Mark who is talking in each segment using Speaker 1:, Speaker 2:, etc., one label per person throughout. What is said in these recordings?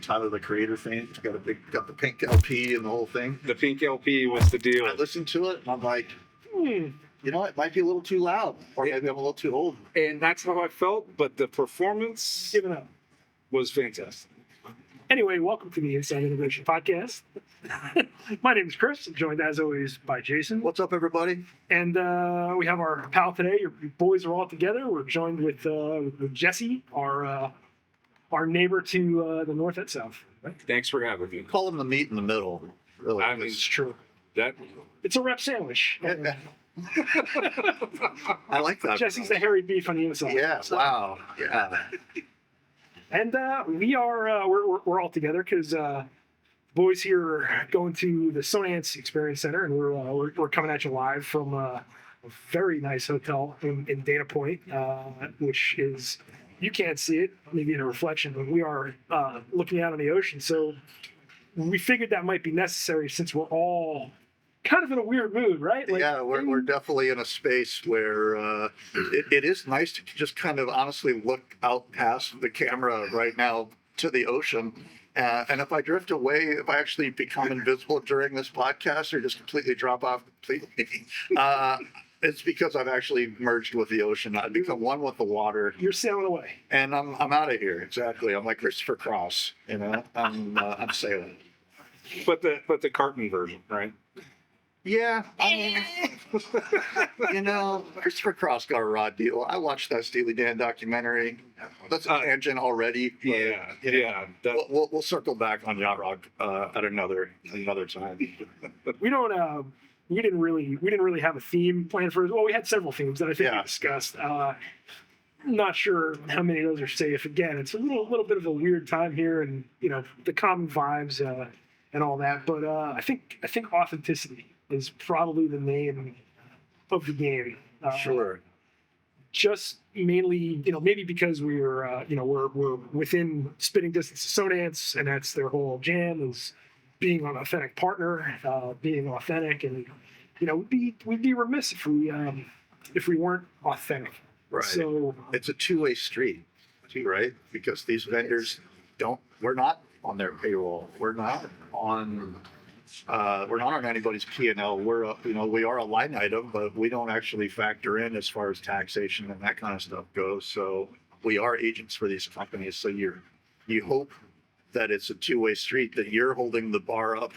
Speaker 1: Tyler the Creator thing. Got the pink LP and the whole thing.
Speaker 2: The pink LP was the deal.
Speaker 1: I listened to it and I'm like, you know, it might be a little too loud, or maybe I'm a little too old.
Speaker 2: And that's how I felt, but the performance
Speaker 3: Give it up.
Speaker 2: was fantastic.
Speaker 3: Anyway, welcome to the Inside Innovation Podcast. My name is Chris. I'm joined as always by Jayson.
Speaker 1: What's up, everybody?
Speaker 3: And we have our pal today. Your boys are all together. We're joined with Jesse, our neighbor to the north and south.
Speaker 2: Thanks for having me.
Speaker 1: Call him the meat in the middle. Really,
Speaker 2: I mean,
Speaker 3: It's true.
Speaker 2: that
Speaker 3: It's a wrap sandwich.
Speaker 1: I like that.
Speaker 3: Jesse's the hairy beef on the inside.
Speaker 1: Yeah.
Speaker 3: So-
Speaker 1: Wow. Yeah.
Speaker 3: And we are we're all together because boys here are going to the Sonance Experience Center, and we're coming at you live from a very nice hotel in Dana Point, which is, you can't see it, maybe in a reflection, but we are looking out on the ocean. So we figured that might be necessary since we're all kind of in a weird mood, right? Like,
Speaker 1: Yeah, we're definitely in a space where it is nice to just kind of honestly look out past the camera right now to the ocean. And if I drift away, if I actually become invisible during this podcast or just completely drop off completely, it's because I've actually merged with the ocean. I've become one with the water.
Speaker 3: You're sailing away.
Speaker 1: And I'm out of here. Exactly. I'm like Christopher Cross. You know, I'm sailing.
Speaker 2: but the carton version, right?
Speaker 1: Yeah, I mean, you know, Christopher Cross got a raw deal. I watched that Steely Dan documentary. That's a tangent already. But,
Speaker 2: Yeah,
Speaker 1: you know,
Speaker 2: yeah. That,
Speaker 1: We'll circle back on yacht rock at another time.
Speaker 3: We don't. We didn't really have a theme planned for. Well, we had several themes that I think we
Speaker 1: Yeah.
Speaker 3: discussed. Not sure how many of those are safe. Again, it's a little bit of a weird time here, and you know the common vibes and all that. But I think authenticity is probably the name of the game.
Speaker 1: Sure.
Speaker 3: Just mainly, you know, maybe because we're within spitting distance of Sonance, and that's their whole jam is being an authentic partner, being authentic, and you know, we'd be remiss if we weren't authentic.
Speaker 1: Right.
Speaker 3: So
Speaker 1: It's a two-way street, right? Because these vendors we're not on their payroll. We're not on anybody's P&L. We are a line item, but we don't actually factor in as far as taxation and that kind of stuff goes. So we are agents for these companies. So you hope that it's a two-way street, that you're holding the bar up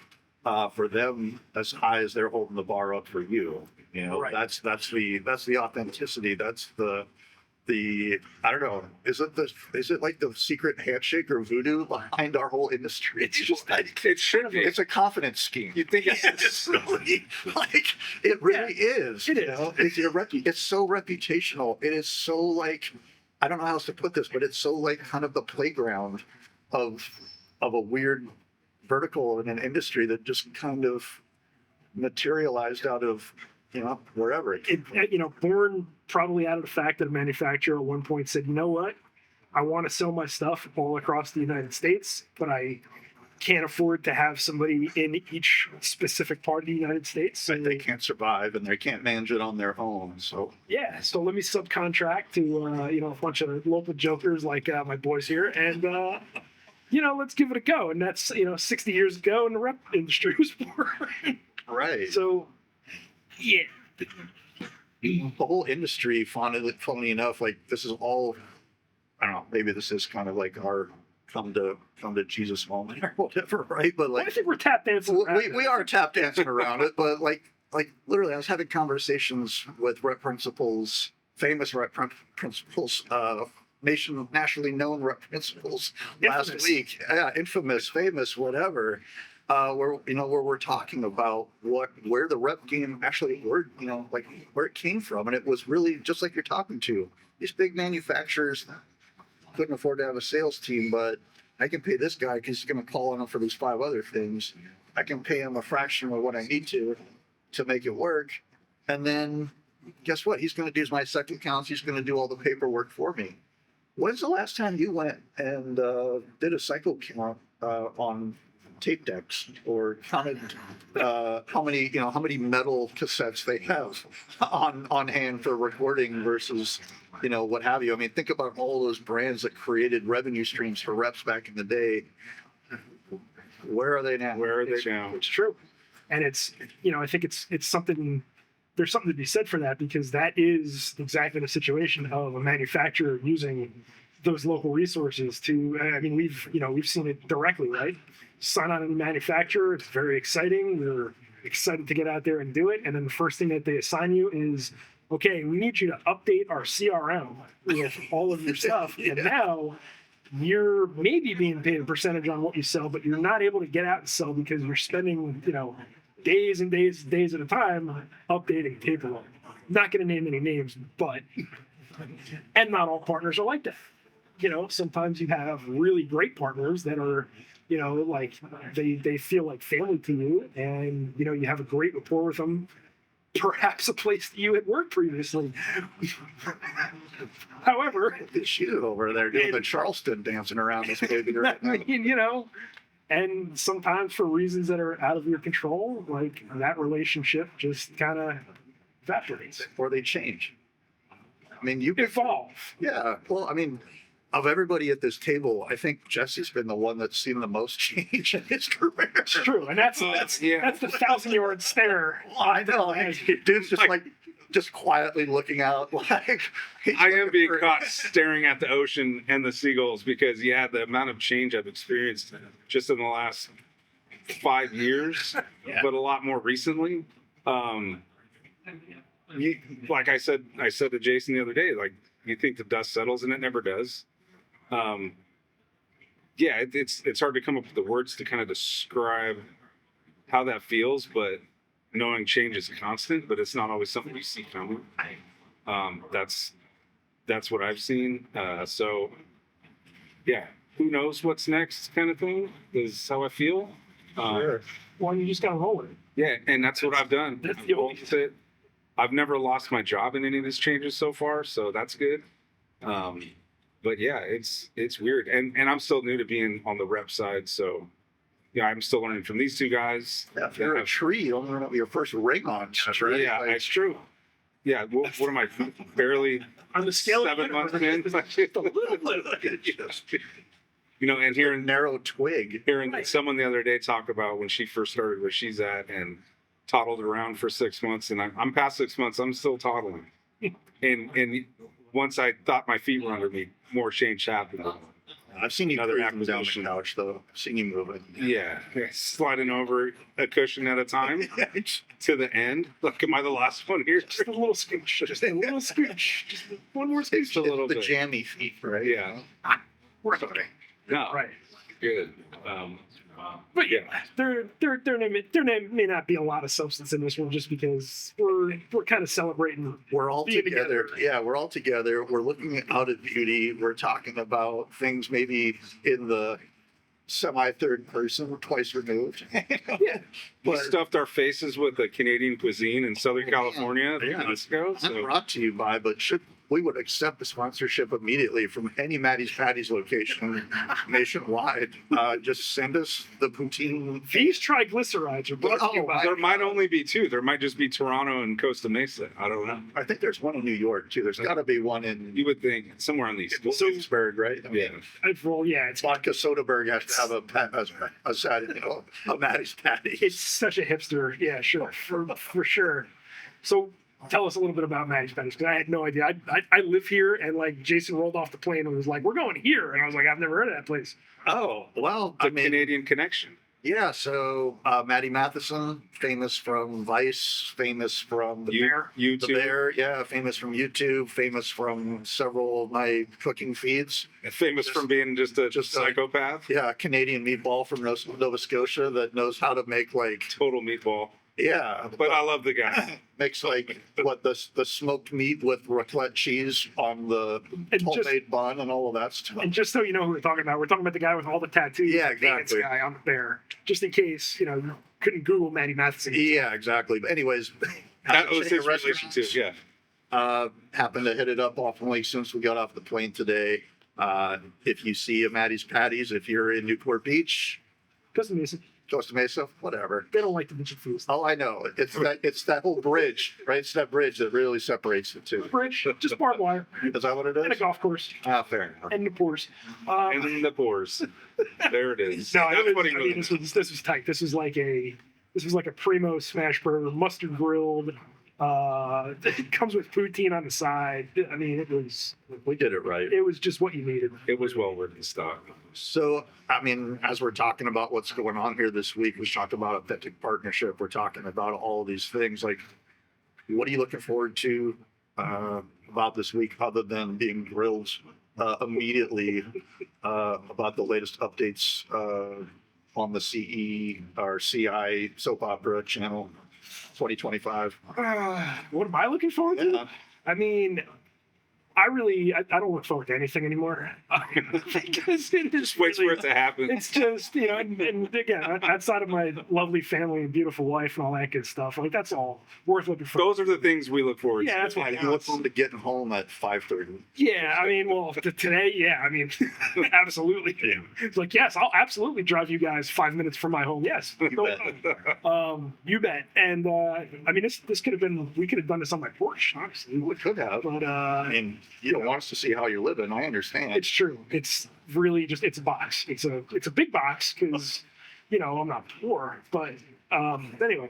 Speaker 1: for them as high as they're holding the bar up for you. You know,
Speaker 3: Right.
Speaker 1: that's the authenticity. That's the I don't know. Is it like the secret handshake or voodoo behind our whole industry? It's just like
Speaker 2: it should be.
Speaker 1: it's a confidence scheme.
Speaker 2: You think
Speaker 1: It's really like it really is.
Speaker 3: it
Speaker 1: you
Speaker 3: is.
Speaker 1: know? It's so reputational. It is so like, I don't know how else to put this, but it's so like kind of the playground of a weird vertical in an industry that just kind of materialized out of, you know, wherever it came from.
Speaker 3: you know, born probably out of the fact that a manufacturer at one point said, you know what, I want to sell my stuff all across the United States, but I can't afford to have somebody in each specific part of the United States. So,
Speaker 1: They can't survive and they can't manage it on their own. So
Speaker 3: yeah, so let me subcontract to a bunch of local jokers like my boys here, and let's give it a go. And that's 60 years ago, and the rep industry was born.
Speaker 1: right.
Speaker 3: So yeah,
Speaker 1: The whole industry, funnily enough, like this is all, I don't know, maybe this is kind of like our come to Jesus moment or whatever, right? But
Speaker 3: well, I
Speaker 1: like
Speaker 3: think we're tap dancing.
Speaker 1: we are tap dancing around it, but like literally, I was having conversations with rep principals, famous rep principals, nationally known rep principals last
Speaker 3: Infamous.
Speaker 1: week. Yeah, infamous, famous, whatever. Where we're talking about where the rep game actually where it came from, and it was really just like you're talking to these big manufacturers couldn't afford to have a sales team, but I can pay this guy because he's going to call on them for these 5 other things. I can pay him a fraction of what I need to make it work, and then guess what? He's going to do my second counts. He's going to do all the paperwork for me. When's the last time you went and did a cycle count on tape decks, or counted how many metal cassettes they have on hand for recording versus what have you? I mean, think about all those brands that created revenue streams for reps back in the day. Where are they now?
Speaker 2: Where are they now?
Speaker 3: It's true. And it's, I think it's something, there's something to be said for that, because that is exactly the situation of a manufacturer using those local resources to, I mean, we've seen it directly, right? Sign on a manufacturer. It's very exciting. We're excited to get out there and do it. And then the first thing that they assign you is, okay, we need you to update our CRM with all of your stuff. And now you're maybe being paid a percentage on what you sell, but you're not able to get out and sell because you're spending, days and days and days at a time updating paperwork. Not going to name any names, but, and not all partners are like that. Sometimes you have really great partners that are, like they feel like family to you, and, you have a great rapport with them. Perhaps a place that you had worked previously. However,
Speaker 1: She's over there doing the Charleston dancing around this baby right now.
Speaker 3: And sometimes for reasons that are out of your control, like that relationship just kind of evaporates.
Speaker 1: Or they change. I mean, you
Speaker 3: Evolve.
Speaker 1: Yeah. Well, I mean, of everybody at this table, I think Jesse's been the one that's seen the most change in his career.
Speaker 3: It's true, and that's the 1,000-yard stare.
Speaker 1: I know. Dude's just quietly looking out like
Speaker 2: I am being caught staring at the ocean and the seagulls because, the amount of change I've experienced just in the last 5 years, but a lot more recently. Like I said to Jayson the other day, like, you think the dust settles, and it never does. It's hard to come up with the words to kind of describe how that feels, but knowing change is constant, but it's not always something you see coming. That's what I've seen. Who knows what's next, kind of thing is how I feel.
Speaker 3: Sure. Well, you just gotta roll it.
Speaker 2: Yeah, and that's what I've done.
Speaker 3: That's the only
Speaker 2: it. I've never lost my job in any of these changes so far, so that's good. But it's weird, and I'm still new to being on the rep side, so I'm still learning from these two guys.
Speaker 1: Yeah, if you're a tree, you don't learn what your first ring on. Right?
Speaker 2: Yeah,
Speaker 1: Like,
Speaker 2: that's true. Yeah, what am I, barely
Speaker 3: on the scale
Speaker 2: 7 months in?
Speaker 3: a little bit.
Speaker 2: And hearing
Speaker 1: narrow twig.
Speaker 2: someone the other day talk about when she first started where she's at and toddled around for 6 months, and I'm past 6 months, I'm still toddling. And once I thought my feet were under me, more change happened.
Speaker 1: I've seen you
Speaker 2: Another
Speaker 1: cruising down the
Speaker 2: acquisition.
Speaker 1: couch, though. I've seen you moving.
Speaker 2: Yeah, sliding over a cushion at a time to the end. Like, am I the last one here?
Speaker 3: Just a little scooch. Just a little scooch. Just one more scooch.
Speaker 2: Just a little
Speaker 1: the
Speaker 2: bit.
Speaker 1: jammy feet, right?
Speaker 2: Yeah.
Speaker 3: We're sorry.
Speaker 2: No.
Speaker 3: Right.
Speaker 2: Good.
Speaker 3: But there may not be a lot of substance in this one, just because we're kind of celebrating.
Speaker 1: We're all
Speaker 3: Being
Speaker 1: together.
Speaker 3: together.
Speaker 1: Yeah, we're all together. We're looking out at beauty. We're talking about things maybe in the semi-third person, twice removed.
Speaker 3: Yeah.
Speaker 2: We
Speaker 1: But
Speaker 2: stuffed our faces with the Canadian cuisine in Southern California a few
Speaker 1: Yeah.
Speaker 2: months ago.
Speaker 1: not
Speaker 2: So
Speaker 1: brought to you by, but we would accept the sponsorship immediately from any Maddie's Patties location nationwide. Just send us the poutine.
Speaker 3: These triglycerides are brought to you by.
Speaker 2: there might only be two. There might just be Toronto and Costa Mesa. I don't know.
Speaker 1: I think there's one in New York too. There's got to be one in
Speaker 2: You would think somewhere on the East Coast.
Speaker 1: Williamsburg, right? I mean,
Speaker 2: Yeah.
Speaker 3: Well, yeah, it's
Speaker 1: Vodka Soderberg has to have a Maddie's Patty.
Speaker 3: it's such a hipster. Yeah, sure, for sure. So tell us a little bit about Maddie's Patties, because I had no idea. I live here, and like Jayson rolled off the plane and was like, "We're going here," and I was like, "I've never heard of that place."
Speaker 1: Oh, well,
Speaker 2: The
Speaker 1: I mean,
Speaker 2: Canadian connection.
Speaker 1: yeah. So Maddie Matheson, famous from Vice, famous from The
Speaker 2: You
Speaker 1: The
Speaker 2: two.
Speaker 1: Bear, yeah, famous from YouTube, famous from several of my cooking feeds.
Speaker 2: Famous from being just a psychopath.
Speaker 1: Yeah, Canadian meatball from Nova Scotia that knows how to make
Speaker 2: Total meatball.
Speaker 1: yeah,
Speaker 2: But I love the guy.
Speaker 1: makes the smoked meat with raclette cheese on the
Speaker 3: And just-
Speaker 1: homemade bun and all of that stuff.
Speaker 3: And just so you know who we're talking about the guy with all the tattoos.
Speaker 1: Yeah,
Speaker 3: the Vance
Speaker 1: exactly.
Speaker 3: Guy on the bear, just in case you couldn't Google Maddie Matheson.
Speaker 1: Yeah, exactly. But anyways,
Speaker 2: That
Speaker 1: has a
Speaker 2: was
Speaker 1: chain
Speaker 2: his
Speaker 1: of
Speaker 2: relation too.
Speaker 1: restaurants.
Speaker 2: Yeah.
Speaker 1: Happened to hit it up often since we got off the plane today. If you see a Maddie's Patties, if you're in Newport Beach,
Speaker 3: Doesn't miss it.
Speaker 1: Costa Mesa, whatever.
Speaker 3: They don't like the Midget Foods.
Speaker 1: Oh, I know. It's that whole bridge, right? It's that bridge that really separates the two.
Speaker 3: Bridge, just barbed wire,
Speaker 1: Is that what it
Speaker 3: and a
Speaker 1: is?
Speaker 3: golf course,
Speaker 1: Ah, fair enough.
Speaker 3: and the pores.
Speaker 2: And then the pores. There it is.
Speaker 3: No,
Speaker 2: That's
Speaker 3: it
Speaker 2: what
Speaker 3: was,
Speaker 2: he
Speaker 3: I mean,
Speaker 2: was.
Speaker 3: this was tight. This was like a primo smash burger, mustard grilled. It comes with poutine on the side. I mean,
Speaker 1: We did it right.
Speaker 3: it was just what you needed.
Speaker 2: It was well worth the stock.
Speaker 1: So, I mean, as we're talking about what's going on here this week, we talked about authentic partnership. We're talking about all of these things. Like, what are you looking forward to about this week, other than being grilled immediately about the latest updates on the CE or CI soap opera channel 2025?
Speaker 3: What am I looking forward to?
Speaker 1: Yeah.
Speaker 3: I mean, I don't look forward to anything anymore. Because it is
Speaker 2: Just wait for
Speaker 3: really,
Speaker 2: it to happen.
Speaker 3: it's just, and again, outside of my lovely family and beautiful wife and all that good stuff, like that's all worth looking for.
Speaker 2: Those are the things we look forward to.
Speaker 3: Yeah, that's why.
Speaker 1: You look forward to getting home at 5:30.
Speaker 3: Yeah, I mean, well, today, yeah, I mean, absolutely.
Speaker 1: Yeah.
Speaker 3: It's like, yes, I'll absolutely drive you guys 5 minutes from my home. Yes,
Speaker 1: You
Speaker 3: no
Speaker 1: bet.
Speaker 3: problem. You bet. And I mean, this could have been, we could have done this on my porch, honestly.
Speaker 1: We could have.
Speaker 3: But
Speaker 1: I mean, you don't want us to see how you're living. I understand.
Speaker 3: it's true. It's really just, it's a box. It's a big box because, I'm not poor. But anyway,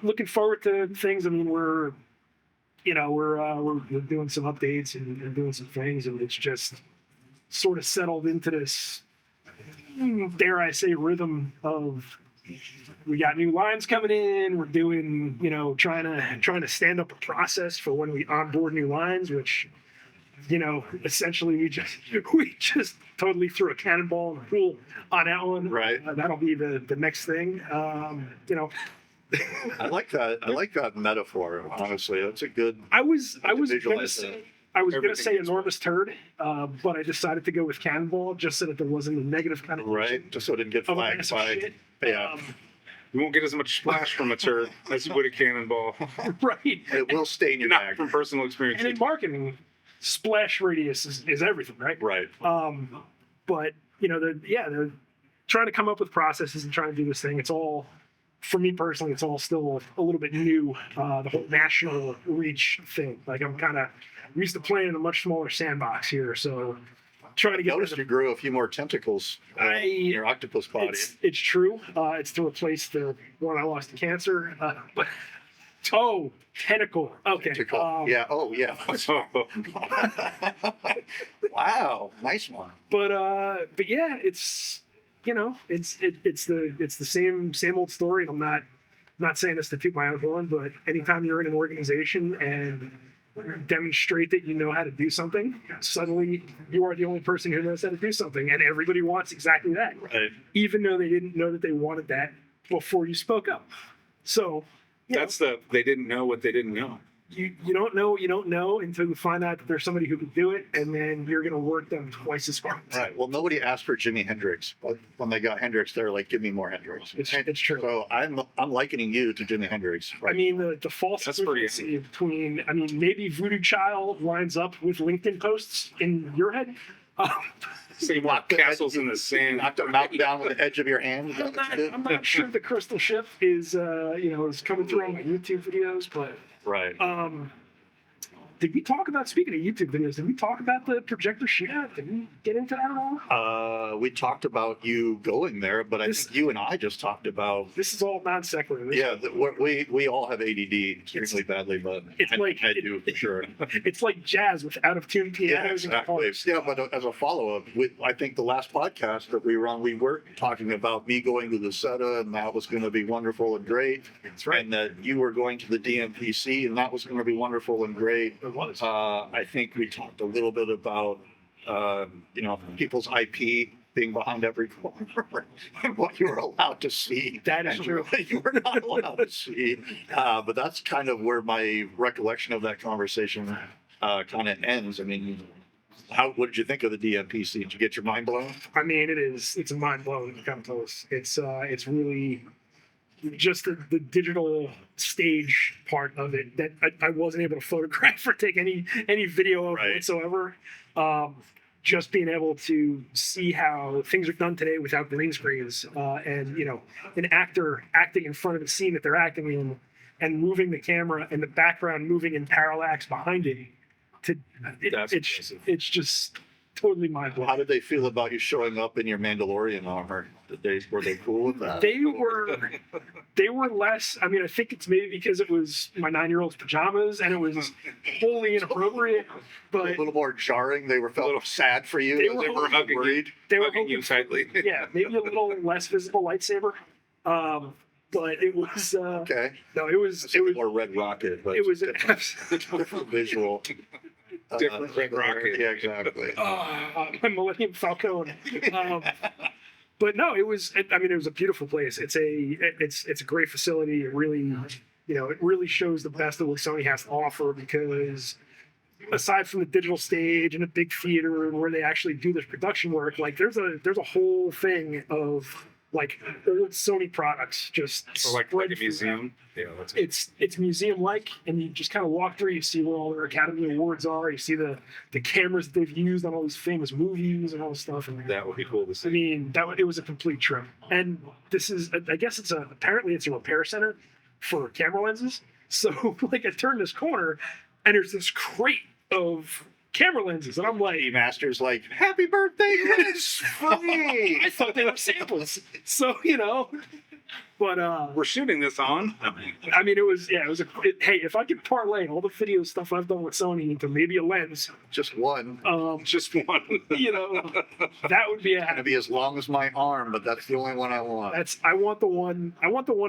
Speaker 3: looking forward to things. I mean, we're doing some updates and doing some things, and it's just sort of settled into this, dare I say, rhythm of we got new lines coming in. We're doing, trying to stand up a process for when we onboard new lines, which, essentially we just totally threw a cannonball in the pool on that one.
Speaker 1: Right.
Speaker 3: That'll be the next thing.
Speaker 1: I like that. I like that metaphor. Honestly, that's a good.
Speaker 3: I was gonna
Speaker 1: visualize
Speaker 3: say
Speaker 1: that.
Speaker 3: I was gonna say
Speaker 2: Everything is
Speaker 3: enormous turd, but I decided to go with cannonball just so that there wasn't a negative connotation
Speaker 1: Right, just so it didn't get
Speaker 3: of a
Speaker 1: flagged
Speaker 3: massive
Speaker 1: by.
Speaker 3: shit.
Speaker 1: Yeah,
Speaker 2: You won't get as much splash from a turd as you would a cannonball.
Speaker 3: Right.
Speaker 1: it will stay in your
Speaker 2: Not
Speaker 1: bag.
Speaker 2: from personal experience.
Speaker 3: And in marketing, splash radius is everything, right?
Speaker 1: Right.
Speaker 3: But they're trying to come up with processes and trying to do this thing. It's all, for me personally, it's all still a little bit new. The whole national reach thing. Like I'm used to playing in a much smaller sandbox here, so trying to get
Speaker 1: Noticed you grew a few more tentacles in your octopus body.
Speaker 3: It's true. It's to replace the one I lost to cancer. But tentacle. Okay.
Speaker 1: Tentacle. Yeah. Oh, yeah. Wow. Nice one.
Speaker 3: But yeah, it's it's the same old story. And I'm not saying this to toot my own horn, but anytime you're in an organization and demonstrate that you know how to do something, suddenly you are the only person who knows how to do something, and everybody wants exactly that,
Speaker 1: Right.
Speaker 3: even though they didn't know that they wanted that before you spoke up. So
Speaker 2: That's they didn't know what they didn't know.
Speaker 3: you don't know what you don't know until you find out that there's somebody who can do it, and then you're going to work them twice as hard.
Speaker 1: Right. Well, nobody asked for Jimi Hendrix, but when they got Hendrix, they're like, "Give me more Hendrix."
Speaker 3: It's true.
Speaker 1: So I'm likening you to Jimi Hendrix.
Speaker 3: I mean, the false
Speaker 2: That's pretty
Speaker 3: equivalency between, I mean, maybe Voodoo Child lines up with LinkedIn posts in your head.
Speaker 2: Same like castles in the sand.
Speaker 1: knocked down with the edge of your hand. Is that what you did?
Speaker 3: I'm not sure the crystal ship is coming through on my YouTube videos, but
Speaker 1: Right.
Speaker 3: did we talk about, speaking of YouTube videos, did we talk about the projector shootout? Did we get into that at all?
Speaker 1: We talked about you going there, but I
Speaker 3: This-
Speaker 1: think you and I just talked about.
Speaker 3: This is all non sequitur.
Speaker 1: Yeah, we all have ADD extremely badly, but
Speaker 3: It's
Speaker 1: I do for sure.
Speaker 3: It's like jazz with out of tune
Speaker 1: Yeah,
Speaker 3: pianos and
Speaker 1: exactly.
Speaker 3: guitars.
Speaker 1: Yeah, but as a follow-up, I think the last podcast that we were on, we were talking about me going to the SETA, and that was going to be wonderful and great.
Speaker 3: That's right.
Speaker 1: And that you were going to the DMPC, and that was going to be wonderful and great.
Speaker 3: It was.
Speaker 1: I think we talked a little bit about, people's IP being behind every corner and what you were allowed to see.
Speaker 3: That is
Speaker 1: and
Speaker 3: true.
Speaker 1: what you were not allowed to see. But that's kind of where my recollection of that conversation kind of ends. I mean, what did you think of the DMPC? Did you get your mind blown?
Speaker 3: I mean, it's a mind blowing come close. It's really just the digital stage part of it that I wasn't able to photograph or take any video of
Speaker 1: Right.
Speaker 3: whatsoever. just being able to see how things are done today without green screens, and an actor acting in front of a scene that they're acting in, and moving the camera and the background moving in parallax behind it. It's just totally mind blowing.
Speaker 1: How did they feel about you showing up in your Mandalorian armor? Were they cool with that?
Speaker 3: They were less. I mean, I think it's maybe because it was my 9-year-old's pajamas and it was wholly inappropriate. But
Speaker 1: a little more jarring. They felt sad for you.
Speaker 3: They
Speaker 2: were hugging
Speaker 1: worried.
Speaker 3: They were
Speaker 2: hugging you tightly.
Speaker 3: Yeah, maybe a little less visible lightsaber. But it was
Speaker 1: okay.
Speaker 3: No, it was
Speaker 1: more Red Rocket, but
Speaker 3: it was an
Speaker 1: different visual.
Speaker 2: Different Red Rocket.
Speaker 1: Yeah, exactly.
Speaker 3: My Millennium Falcon. But no, it was a beautiful place. It's a great facility. It really, it really shows the best of what Sony has to offer, because aside from the digital stage and a big theater and where they actually do this production work, like there's a whole thing of like old Sony products just
Speaker 2: like a museum. Yeah,
Speaker 3: it's museum-like, and you just kind of walk through. You see where all their Academy Awards are. You see the cameras that they've used on all these famous movies and all this stuff. And
Speaker 2: that would be cool to see.
Speaker 3: I mean, it was a complete trip. And this is, I guess apparently it's a repair center for camera lenses. So like I turned this corner, and there's this crate of camera lenses, and I'm like,
Speaker 1: Master's like, happy birthday, Chris! Funny.
Speaker 3: I thought they were samples. So but
Speaker 2: we're shooting this on.
Speaker 3: I mean, hey, if I could parlay all the video stuff I've done with Sony into maybe a lens,
Speaker 1: just one,
Speaker 2: just one,
Speaker 3: that would be
Speaker 1: it's gonna be as long as my arm, but that's the only one I want.
Speaker 3: I want the one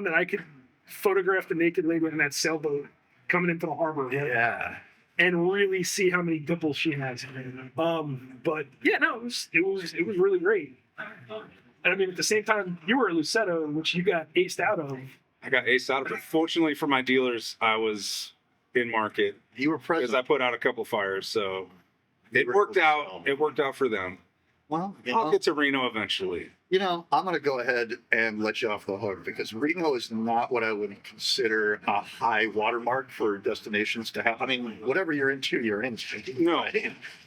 Speaker 3: that I could photograph the naked lady in that sailboat coming into the harbor.
Speaker 1: Yeah.
Speaker 3: And really see how many dimples she has. But yeah, no, it was really great. And I mean, at the same time, you were at Lucetta, which you got aced out of.
Speaker 2: I got aced out of it. Fortunately for my dealers, I was in market.
Speaker 1: You were present.
Speaker 2: Because I put out a couple fires, so it worked out. It worked out for them.
Speaker 1: Well,
Speaker 2: I'll get to Reno eventually.
Speaker 1: I'm going to go ahead and let you off the hook, because Reno is not what I would consider a high watermark for destinations to have. I mean, whatever you're into, you're into.
Speaker 2: No,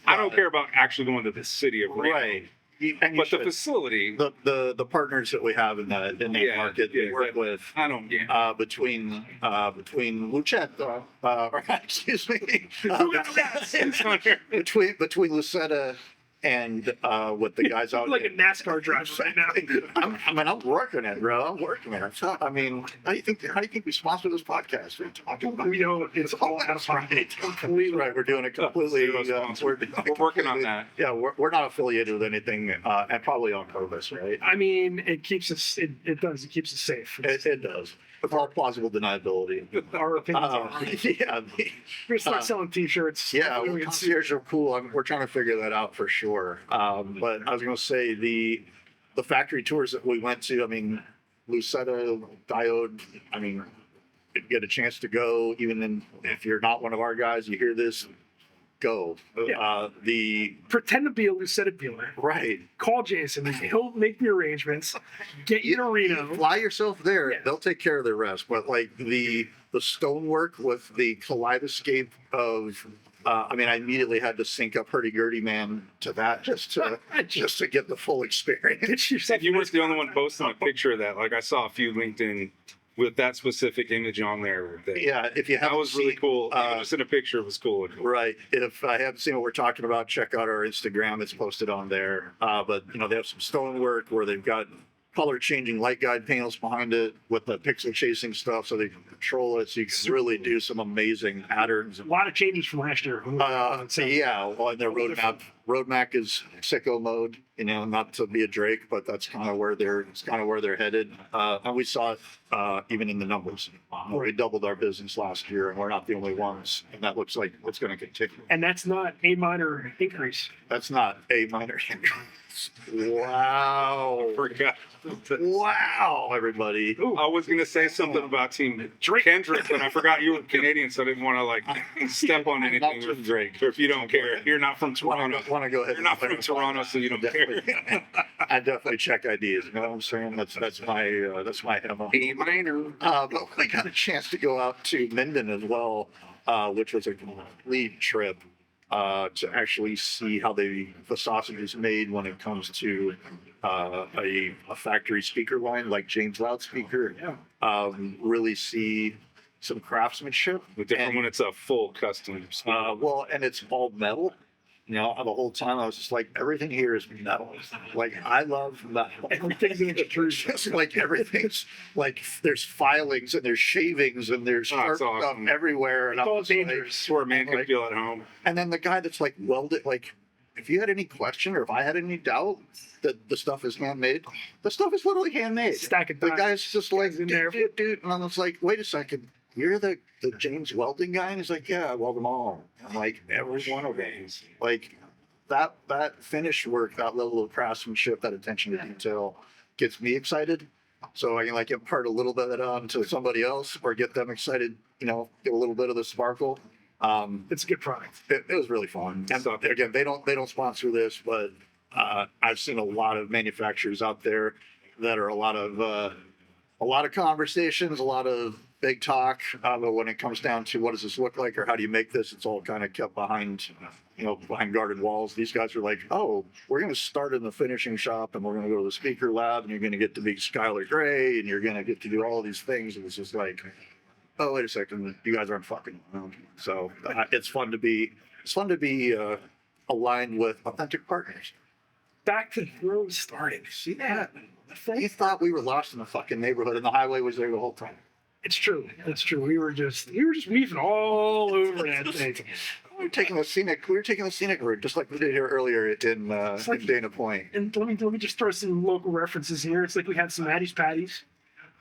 Speaker 2: I don't care about actually going to the city of Reno.
Speaker 1: Right.
Speaker 2: But the facility,
Speaker 1: the partners that we have in that market, we work with.
Speaker 2: I don't.
Speaker 1: Between Lucetta, excuse me, between Lucetta and with the guys out
Speaker 3: like a NASCAR driver right now.
Speaker 1: I'm working it, bro. I'm working it. How do you think we sponsor this podcast? We're talking about.
Speaker 3: We know it's all out of pocket. Completely
Speaker 1: right. We're doing it completely.
Speaker 2: We're working on that.
Speaker 1: Yeah, we're not affiliated with anything, and probably on purpose, right?
Speaker 3: I mean, it keeps us. It does. It keeps us safe.
Speaker 1: It does. With all plausible deniability.
Speaker 3: Our opinions are.
Speaker 1: Yeah.
Speaker 3: We're gonna start selling T-shirts.
Speaker 1: Yeah, concierge are cool. We're trying to figure that out for sure. But I was going to say the factory tours that we went to. I mean, Lucetta, Diode. I mean, if you get a chance to go, even if you're not one of our guys, you hear this, go.
Speaker 3: Yeah.
Speaker 1: The
Speaker 3: pretend to be a Lucetta dealer.
Speaker 1: Right.
Speaker 3: Call Jayson. He'll make the arrangements. Get you to Reno.
Speaker 1: Fly yourself there.
Speaker 3: Yeah.
Speaker 1: They'll take care of the rest. But like the stonework with the kaleidoscape of. I mean, I immediately had to sync up Hurdy Gurdy Man to that just to get the full experience.
Speaker 2: If you weren't the only one posting a picture of that, like I saw a few LinkedIn with that specific image on there.
Speaker 1: Yeah, if you haven't
Speaker 2: that was really
Speaker 1: seen,
Speaker 2: cool. Just in a picture, it was cool.
Speaker 1: Right. If I haven't seen what we're talking about, check out our Instagram. It's posted on there. But they have some stonework where they've got color changing light guide panels behind it with the pixel chasing stuff, so they can control it. So you can really do some amazing patterns.
Speaker 3: A lot of changes from last year.
Speaker 1: Yeah, well, and their roadmap is sicko mode. Not to be a Drake, but that's kind of where they're headed. And we saw it even in the numbers. We doubled our business last year, and we're not the only ones. And that looks like it's going to continue.
Speaker 3: And that's not a minor increase.
Speaker 1: That's not a minor increase. Wow.
Speaker 2: Forgot.
Speaker 1: Wow, everybody.
Speaker 2: Ooh, I was going to say something about Team Kendrick, but I forgot you were Canadian, so I didn't want to step on anything.
Speaker 1: Not Drake.
Speaker 2: If you don't care, you're not from Toronto.
Speaker 1: Want to go ahead?
Speaker 2: You're not from Toronto, so you don't care.
Speaker 1: I definitely check IDs. You know what I'm saying? That's my MO.
Speaker 2: A minor.
Speaker 1: But we got a chance to go out to Minden as well, which was a complete trip. to actually see how the sausage is made when it comes to a factory speaker line like James loudspeaker.
Speaker 3: Yeah.
Speaker 1: Really see some craftsmanship.
Speaker 2: Different when it's a full custom.
Speaker 1: Well, and it's all metal. You know, the whole time I was just like, everything here is metal. Like, I love metal.
Speaker 3: Everything's an extrusion.
Speaker 1: Just like everything's like, there's filings and there's shavings and there's
Speaker 2: Oh, it's
Speaker 1: sharp stuff
Speaker 2: awesome.
Speaker 1: everywhere. And
Speaker 3: It's
Speaker 1: I'm
Speaker 3: all
Speaker 1: just like,
Speaker 3: dangerous.
Speaker 2: Where a man can
Speaker 1: Like-
Speaker 2: feel at home.
Speaker 1: and then the guy that's like welded, like, if you had any question or if I had any doubt that the stuff is handmade, the stuff is literally handmade.
Speaker 3: Stack of
Speaker 1: The
Speaker 3: dimes.
Speaker 1: guy's just like,
Speaker 3: in there.
Speaker 1: dude. And I was like, wait a second. You're the James welding guy? And he's like, yeah, I weld them all. I'm like, every one of them. Like, that finish work, that level of craftsmanship, that attention to detail gets me excited. So I can like impart a little bit of that on to somebody else or get them excited, you know, get a little bit of the sparkle.
Speaker 3: It's a good product.
Speaker 1: It was really fun. And
Speaker 2: So-
Speaker 1: again, they don't sponsor this, but I've seen a lot of manufacturers out there that are a lot of conversations, a lot of big talk. But when it comes down to what does this look like or how do you make this, it's all kind of kept behind, you know, behind guarded walls. These guys are like, oh, we're going to start in the finishing shop and we're going to go to the speaker lab and you're going to get to be Skylar Gray and you're going to get to do all of these things. And it's just like, oh, wait a second, you guys aren't fucking around. So it's fun to be aligned with authentic partners.
Speaker 3: Back to where we started. See that?
Speaker 1: You thought we were lost in the fucking neighborhood and the highway was there the whole time.
Speaker 3: It's true. It's true. We were just weaving all over that thing.
Speaker 1: We were taking the scenic route, just like we did here earlier in
Speaker 3: like-
Speaker 1: Dana Point.
Speaker 3: And let me just throw some local references here. It's like we had some Maddie's Patties,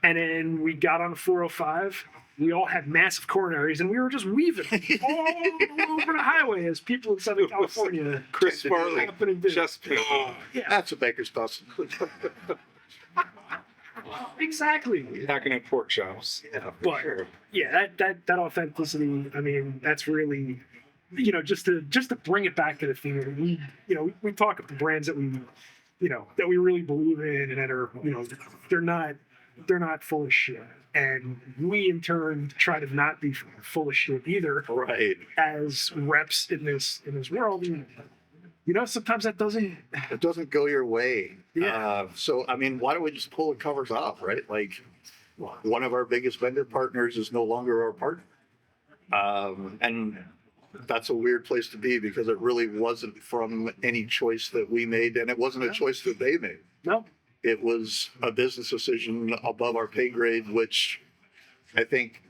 Speaker 3: and then we got on the 405. We all had massive coronaries, and we were just weaving all over the highway as people in Southern California.
Speaker 2: Chris Farley,
Speaker 3: Happening to do.
Speaker 2: chest pain.
Speaker 3: Yeah,
Speaker 1: That's a baker's dozen.
Speaker 3: exactly.
Speaker 2: Hacking at pork chops.
Speaker 1: Yeah,
Speaker 3: But yeah, that authenticity. I mean, that's really, you know, just to bring it back to the theme. We talk about the brands that we really believe in and that are, you know, they're not full of shit. And we in turn try to not be full of shit either
Speaker 1: Right.
Speaker 3: as reps in this world. And, you know, sometimes that doesn't.
Speaker 1: It doesn't go your way.
Speaker 3: Yeah.
Speaker 1: So, I mean, why don't we just pull the covers off, right? Like, one of our biggest vendor partners is no longer our partner. And that's a weird place to be because it really wasn't from any choice that we made, and it wasn't a choice that they made.
Speaker 3: No.
Speaker 1: It was a business decision above our pay grade, which I think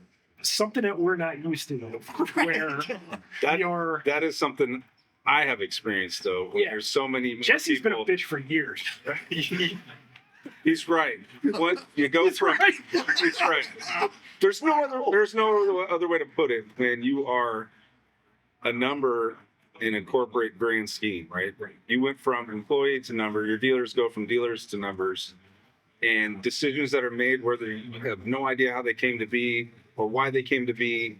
Speaker 3: Something that we're not used to, where we are.
Speaker 2: That is something I have experienced though. When
Speaker 3: Yeah.
Speaker 2: There's so many more
Speaker 3: Jesse's been a
Speaker 2: people.
Speaker 3: bitch for years.
Speaker 2: He's right. What you go from?
Speaker 3: right.
Speaker 2: He's right. There's no other way to put it when you are a number in a corporate grand scheme, right? You went from employee to number. Your dealers go from dealers to numbers, and decisions that are made whether you have no idea how they came to be or why they came to be.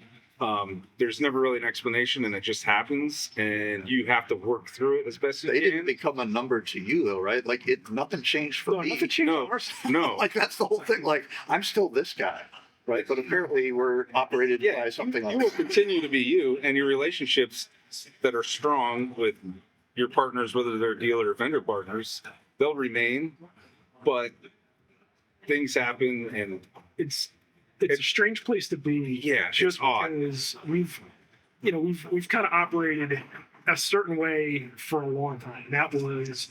Speaker 2: There's never really an explanation, and it just happens, and you have to work through it as best as
Speaker 1: they
Speaker 2: you
Speaker 1: didn't
Speaker 2: can.
Speaker 1: become a number to you, though, right? Like, nothing changed for
Speaker 3: No,
Speaker 1: me.
Speaker 3: nothing changed
Speaker 2: No.
Speaker 3: on our side.
Speaker 2: No,
Speaker 1: Like, that's the whole thing. Like, I'm still this guy, right? But apparently, we're operated
Speaker 2: yeah,
Speaker 1: by something
Speaker 2: you
Speaker 1: else.
Speaker 2: will continue to be you, and your relationships that are strong with your partners, whether they're dealer or vendor partners, they'll remain. But things happen, and
Speaker 3: It's a strange place to be.
Speaker 2: Yeah,
Speaker 3: just
Speaker 2: it's odd.
Speaker 3: because we've kind of operated a certain way for a long time. And that was,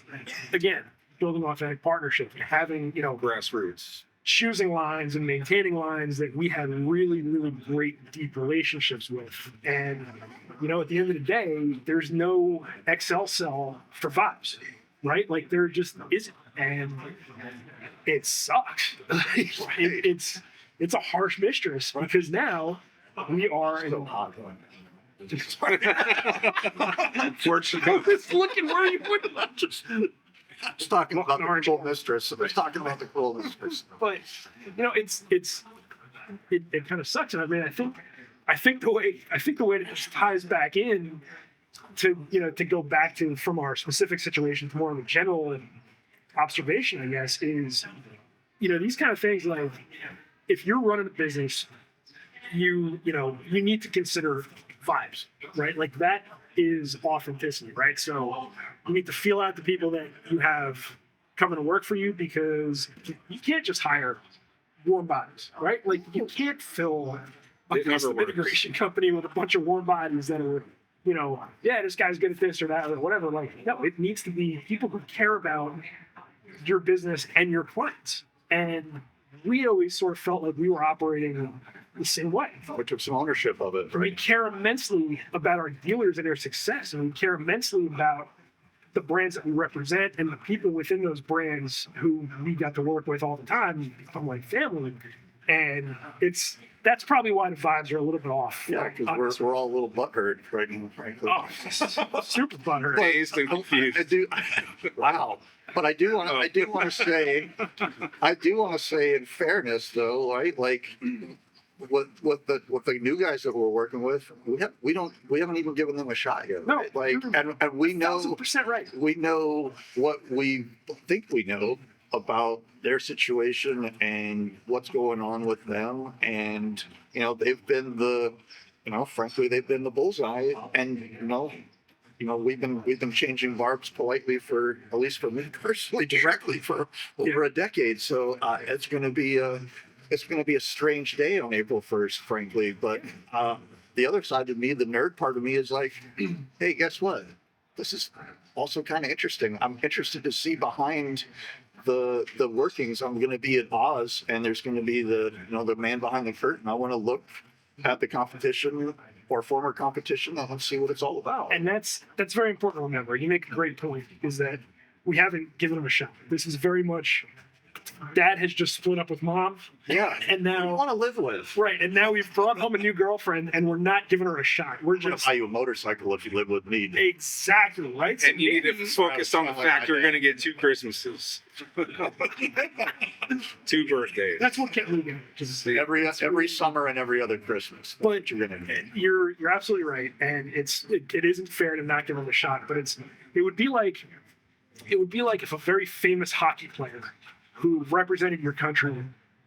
Speaker 3: again, building authentic partnerships, having, you know,
Speaker 2: grassroots.
Speaker 3: choosing lines and maintaining lines that we had really, really great, deep relationships with. And, you know, at the end of the day, there's no Excel cell for vibes, right? Like, there just isn't. And it sucks. It's a harsh mistress because now we are in.
Speaker 2: Unfortunately,
Speaker 3: Just looking where you put it.
Speaker 1: Just talking about the
Speaker 3: Orange.
Speaker 1: cruel mistress. I was talking about the cruel mistress.
Speaker 3: But you know, it kind of sucks. And I mean, I think the way that this ties back in to, you know, to go back to from our specific situation to more of a general observation, I guess, is, you know, these kind of things, like if you're running a business, you need to consider vibes, right? Like, that is authenticity, right? So you need to feel out the people that you have coming to work for you, because you can't just hire warm bodies, right? Like you can't fill a
Speaker 2: It never
Speaker 3: custom
Speaker 2: works.
Speaker 3: integration company with a bunch of warm bodies that are, yeah, this guy's good at this or that or whatever. Like, no, it needs to be people who care about your business and your clients. And we always sort of felt like we were operating the same way.
Speaker 1: We took some ownership of it,
Speaker 3: We
Speaker 1: right?
Speaker 3: care immensely about our dealers and their success, and we care immensely about the brands that we represent and the people within those brands who we got to work with all the time become like family. And that's probably why the vibes are a little bit off.
Speaker 1: Yeah, because we're all a little butthurt right now, frankly.
Speaker 3: Oh, super butthurt.
Speaker 2: Dazed and confused.
Speaker 1: I do. Wow. But I do want to say, in fairness, though, right? Like, with the new guys that we're working with, we haven't even given them a shot yet.
Speaker 3: No.
Speaker 1: Right? Like, and we know
Speaker 3: 1,000% right.
Speaker 1: we know what we think we know about their situation and what's going on with them, and they've been frankly they've been the bullseye, and we've been changing barbs politely for, at least for me personally, directly for over a decade. So it's going to be a strange day on April 1st, frankly. But the other side of me, the nerd part of me, is like, hey, guess what? This is also kind of interesting. I'm interested to see behind the workings. I'm going to be at Oz, and there's going to be the man behind the curtain. I want to look at the competition or former competition and see what it's all about.
Speaker 3: And that's very important to remember. You make a great point, is that we haven't given them a shot. This is very much, Dad has just split up with Mom.
Speaker 1: Yeah,
Speaker 3: And
Speaker 1: you
Speaker 3: now,
Speaker 1: want to live with.
Speaker 3: right, and now we've brought home a new girlfriend and we're not giving her a shot. We're
Speaker 1: I'm going
Speaker 3: just,
Speaker 1: to buy you a motorcycle if you live with me.
Speaker 3: exactly, right? So
Speaker 2: And you need to
Speaker 3: maybe-
Speaker 2: focus on the fact you're going to get 2 Christmases, 2 birthdays.
Speaker 3: That's what kept me going. Just-
Speaker 1: Every summer and every other Christmas. That's
Speaker 3: But
Speaker 1: what you're going to get.
Speaker 3: You're absolutely right, and it isn't fair to not give them a shot. But it would be like if a very famous hockey player who represented your country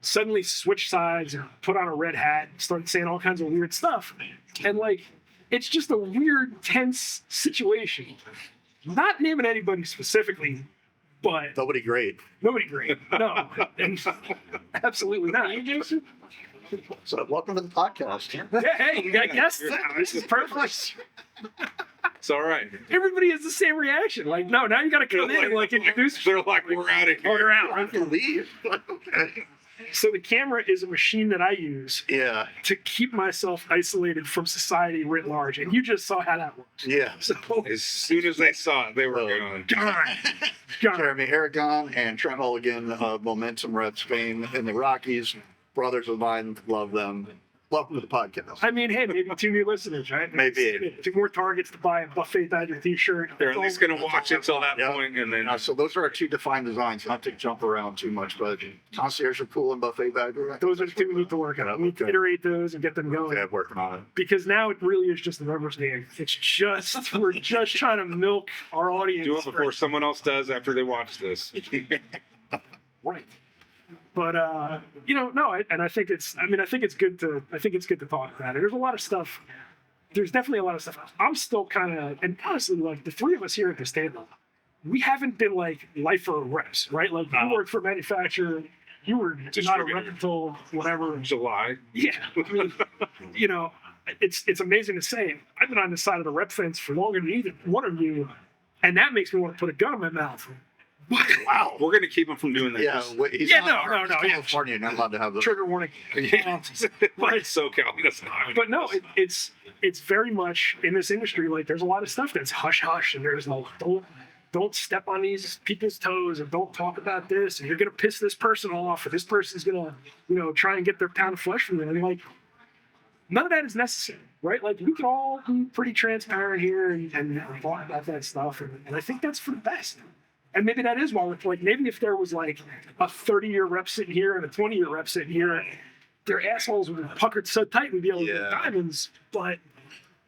Speaker 3: suddenly switched sides and put on a red hat and started saying all kinds of weird stuff, and like it's just a weird, tense situation. Not naming anybody specifically, but
Speaker 1: Nobody great.
Speaker 3: nobody great. No, and absolutely not. You, Jayson?
Speaker 1: So welcome to the podcast.
Speaker 3: Yeah, hey, you got guests now. This is perfect.
Speaker 2: It's all right.
Speaker 3: Everybody has the same reaction. Like, no, now you got to come in and like introduce.
Speaker 2: They're like, we're out of
Speaker 3: Oh,
Speaker 2: here.
Speaker 3: they're
Speaker 1: I
Speaker 3: out.
Speaker 1: can leave. Okay.
Speaker 3: So the camera is a machine that I use
Speaker 1: Yeah.
Speaker 3: to keep myself isolated from society writ large, and you just saw how that works.
Speaker 1: Yeah.
Speaker 3: So,
Speaker 2: As soon as they saw it, they were going.
Speaker 3: darn, darn.
Speaker 1: Jeremy Aragon and Trent Mulligan of Momentum Reps fame in the Rockies. Brothers of mine, love them. Welcome to the podcast.
Speaker 3: I mean, hey, maybe 2 new listeners, right?
Speaker 1: Maybe.
Speaker 3: 2 more targets to buy a buffet Dodger t-shirt.
Speaker 2: They're at least going to watch it till that
Speaker 1: Yeah.
Speaker 2: point, and then
Speaker 1: So those are our 2 defined designs. Not to jump around too much, but concierge are cool and buffet bagger.
Speaker 3: Those are the 2 we need to work on. We need to iterate those and get them going.
Speaker 1: Yeah, working on it.
Speaker 3: Because now it really is just a numbers game. It's just, we're just trying to milk our audience.
Speaker 2: do it before someone else does after they watch this.
Speaker 3: Right. But and I think it's good to talk about it. There's a lot of stuff. There's definitely a lot of stuff. I'm still kind of, and honestly, like the 3 of us here at this table, we haven't been like lifer reps, right? Like you worked for a manufacturer, you were not a
Speaker 2: Distributor.
Speaker 3: rep until whatever.
Speaker 2: July.
Speaker 3: Yeah, I mean, it's amazing to say. I've been on this side of the rep fence for longer than either one of you, and that makes me want to put a gun in my mouth.
Speaker 1: Wow.
Speaker 2: We're going to keep them from doing that.
Speaker 1: Yeah. He's
Speaker 3: Yeah,
Speaker 1: not-
Speaker 3: no,
Speaker 1: he's
Speaker 3: yeah.
Speaker 1: California, not allowed to have those.
Speaker 3: Trigger warning.
Speaker 2: Yeah. But SoCal, he doesn't know.
Speaker 3: But no, it's very much in this industry. Like there's a lot of stuff that's hush hush, and there's no don't step on these people's toes, and don't talk about this, and you're gonna piss this person off, or this person's gonna try and get their pound of flesh from them. And like none of that is necessary, right? Like we can all be pretty transparent here and talk about that stuff, and I think that's for the best. And maybe that is why we're like, maybe if there was like a 30-year rep sitting here and a 20-year rep sitting here, their assholes would be puckered so tight we'd be able to get diamonds. But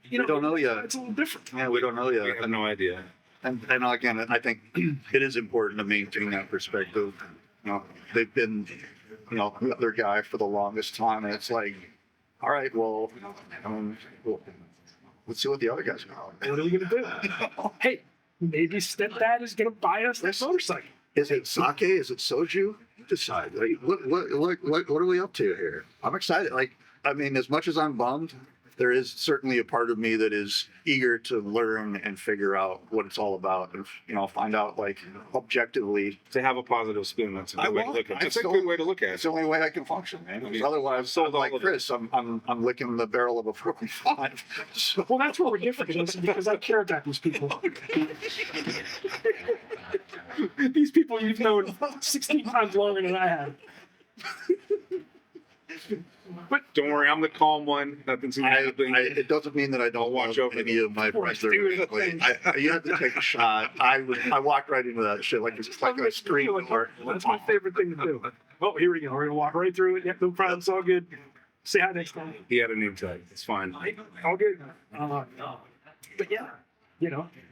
Speaker 1: We don't know yet.
Speaker 3: it's a little different.
Speaker 1: Yeah, we don't know
Speaker 2: We
Speaker 1: yet.
Speaker 2: have no idea.
Speaker 1: And again, I think it is important to maintain that perspective. They've been, the other guy for the longest time, and it's like, all right, well, let's see what the other guys are.
Speaker 3: What are we gonna do? Hey, maybe stepdad is gonna buy us that motorcycle.
Speaker 1: Is it sake? Is it soju? You decide. Like, what are we up to here? I'm excited. Like, I mean, as much as I'm bummed, there is certainly a part of me that is eager to learn and figure out what it's all about, and find out like objectively.
Speaker 2: To have a positive spin, that's a
Speaker 1: I
Speaker 2: good way to
Speaker 1: want-
Speaker 2: look at it.
Speaker 1: I
Speaker 2: It's a
Speaker 1: still-
Speaker 2: good way to look at
Speaker 1: It's
Speaker 2: it.
Speaker 1: the only way I can function, man. Because
Speaker 2: mean,
Speaker 1: otherwise,
Speaker 2: I've sold
Speaker 1: I'm
Speaker 2: all
Speaker 1: like
Speaker 2: of it.
Speaker 1: Chris. I'm licking the barrel of a 45. So
Speaker 3: Well, that's where we're different, Jayson, because I care about these people. These people you've known 16 times longer than I have.
Speaker 2: Don't worry, I'm the calm one. Nothing's gonna happen.
Speaker 1: it doesn't mean that I don't
Speaker 2: Watch
Speaker 1: watch
Speaker 2: over
Speaker 1: any of my
Speaker 3: course,
Speaker 1: friends.
Speaker 3: dude.
Speaker 1: You have to take a shot. I walked right into that shit like it's like a screen door.
Speaker 3: That's my favorite thing to do. Oh, here we go. We're gonna walk right through it. Yep, no problem. It's all good. Say hi next time.
Speaker 2: He had a name tag. It's fine.
Speaker 3: All good. But yeah,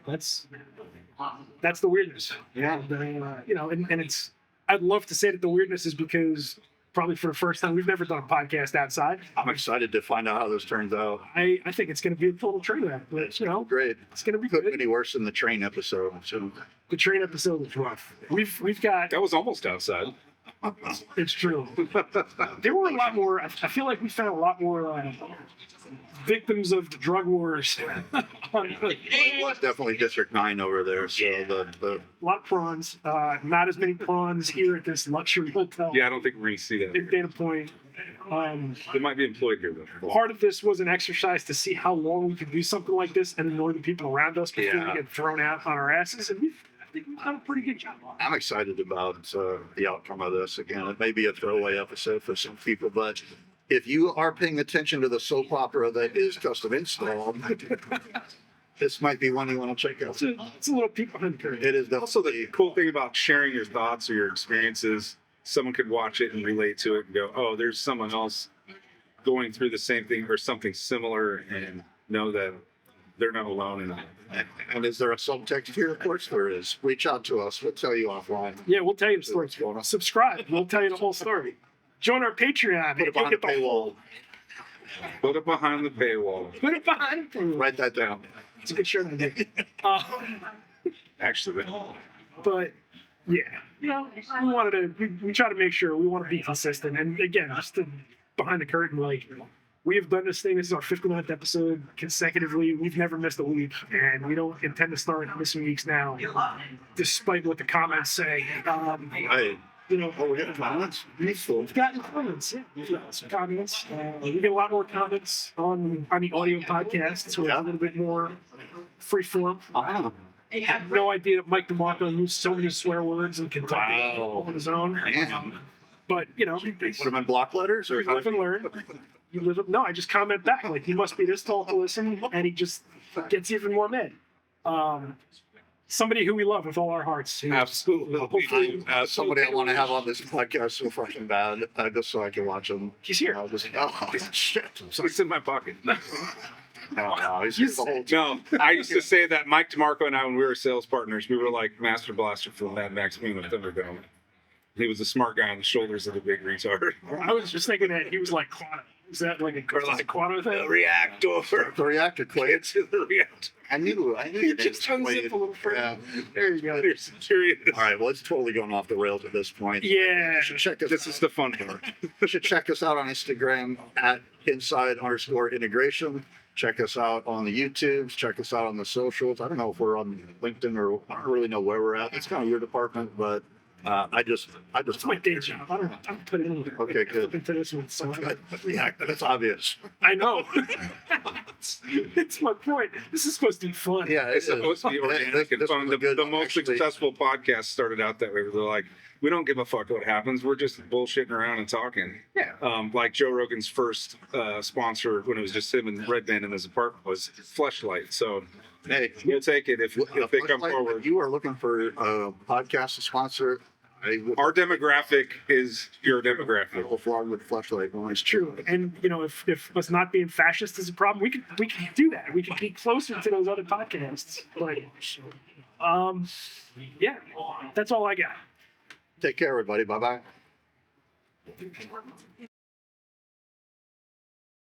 Speaker 3: that's the weirdness.
Speaker 1: Yeah.
Speaker 3: And it's. I'd love to say that the weirdness is because probably for the first time we've never done a podcast outside.
Speaker 1: I'm excited to find out how this turns out.
Speaker 3: I think it's going to be a total train wreck, but
Speaker 1: Great.
Speaker 3: it's going to be
Speaker 1: Couldn't
Speaker 3: good.
Speaker 1: be any worse than the train episode. So
Speaker 3: The train episode was rough. We've got.
Speaker 2: That was almost outside.
Speaker 3: It's true. There were a lot more. I feel like we found a lot more victims of the drug wars.
Speaker 1: it was definitely District 9 over there. So the
Speaker 3: A lot of prawns. Not as many prawns here at this luxury hotel.
Speaker 2: Yeah, I don't think we're gonna see that.
Speaker 3: Big data point.
Speaker 2: They might be employed here though.
Speaker 3: Part of this was an exercise to see how long we could do something like this and annoy the people around us before
Speaker 1: Yeah.
Speaker 3: we get thrown out on our asses. And I think we've done a pretty good job.
Speaker 1: I'm excited about the outcome of this. Again, it may be a throwaway episode for some people, but if you are paying attention to the soap opera that is Custom Install, this might be one you want to check out.
Speaker 3: It's a little peek behind the curtain.
Speaker 1: It is
Speaker 2: Also,
Speaker 1: definitely
Speaker 2: the cool thing about sharing your thoughts or your experiences, someone could watch it and relate to it and go, "Oh, there's someone else going through the same thing or something similar," and know that they're not alone in that.
Speaker 1: And is there a subtext here? Of course there is. Reach out to us. We'll tell you offline.
Speaker 3: Yeah, we'll tell you the story.
Speaker 1: What's going on.
Speaker 3: Subscribe. We'll tell you the whole story. Join our Patreon.
Speaker 1: Put it
Speaker 3: You'll
Speaker 1: behind
Speaker 3: get
Speaker 1: the paywall.
Speaker 2: Put it behind the paywall.
Speaker 3: Put it behind the paywall.
Speaker 1: Write that down.
Speaker 3: It's a good shirt idea.
Speaker 2: Actually,
Speaker 3: But yeah, we wanted to. We try to make sure we want to be consistent. And again, just behind the curtain, like we have done this thing. This is our 59th episode consecutively. We've never missed a week, and we don't intend to start missing weeks now, despite what the comments say.
Speaker 1: Hey, oh, we're getting comments.
Speaker 3: We've gotten comments. Yeah, we've got some comments. We get a lot more comments on the audio podcast, so it's a little bit more free form.
Speaker 1: Ah,
Speaker 3: I had no idea that Mike DeMarco used so many swear words in Kentucky
Speaker 1: Wow.
Speaker 3: on his own.
Speaker 1: man.
Speaker 3: But
Speaker 1: Put them in block letters or
Speaker 3: you live and learn. No, I just comment back like he must be this tall to listen, and he just gets even more mad. Somebody who we love with all our hearts. who-
Speaker 2: absolutely.
Speaker 3: Hopefully,
Speaker 1: Somebody I want to have on this podcast so fucking bad, just so I can watch them.
Speaker 3: he's here.
Speaker 1: Oh, shit.
Speaker 2: It's in my pocket.
Speaker 1: No, he's here the whole time.
Speaker 2: No, I used to say that Mike DeMarco and I, when we were sales partners, we were like Master Blaster for Mad Max Moon of Thunderdome. He was a smart guy on the shoulders of a big retard.
Speaker 3: I was just thinking that he was like Quano. Is that like a Quano thing?
Speaker 2: Reactor.
Speaker 1: The reactor quit.
Speaker 2: It's the reactor.
Speaker 1: I knew
Speaker 3: You just unzip a little further.
Speaker 1: Yeah.
Speaker 3: There you go.
Speaker 2: There's serious.
Speaker 1: All right, well, it's totally going off the rails at this point.
Speaker 3: Yeah.
Speaker 1: You should check us
Speaker 2: This is the fun part.
Speaker 1: You should check us out on Instagram at inside_integration. Check us out on the YouTubes. Check us out on the socials. I don't know if we're on LinkedIn or I don't really know where we're at. It's kind of your department, but I just
Speaker 3: It's my day job. I don't put it in there.
Speaker 1: Okay, good.
Speaker 3: Into this one. So
Speaker 1: Yeah, that's obvious.
Speaker 3: I know. It's my point. This is supposed to be fun.
Speaker 1: Yeah,
Speaker 2: It's supposed to be organic and
Speaker 1: This
Speaker 2: fun.
Speaker 1: was a good
Speaker 2: The most
Speaker 1: actually-
Speaker 2: successful podcasts started out that way. They're like, we don't give a fuck what happens. We're just bullshitting around and talking.
Speaker 3: Yeah.
Speaker 2: Like Joe Rogan's first sponsor when it was just him and Red Band in his apartment was Fleshlight. So
Speaker 1: Hey,
Speaker 2: we'll take it if they come
Speaker 1: Fleshlight,
Speaker 2: forward.
Speaker 1: if you are looking for a podcast to sponsor, I would
Speaker 2: Our demographic is your demographic.
Speaker 1: go forward with Fleshlight.
Speaker 3: It's true. And if us not being fascist is a problem, we can do that. We can be closer to those other podcasts. But yeah, that's all I got.
Speaker 1: Take care, everybody. Bye bye.